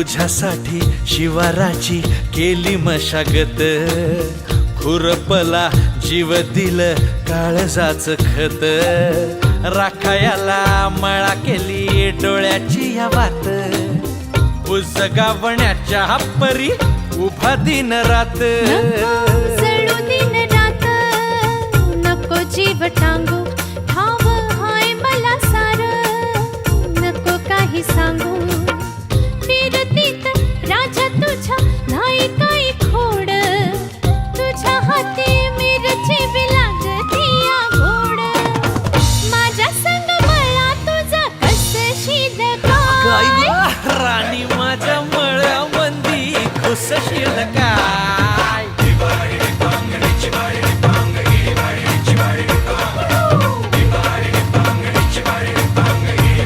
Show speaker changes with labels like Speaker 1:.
Speaker 1: तुझ्यासाठी शिवाराची केली मशागत, खुरपला जीव दिलं काळजाच खत, राखायाला मळा केली डोळ्याची या वात, बुजगावण्याच्या परी उभा दिन रात,
Speaker 2: जळू दिन रात नको जीव टांगू, ठाव हाय मला सार नको काही सांगू, फिरतीत राजा तुझ्या नाही काही खोड, तुझ्या हाती मिरची बी लागती या गोड, माझ्या संग मला तुझा कस शीद काय
Speaker 1: राणी माझ्या मळ्यामंदी खुसशील का?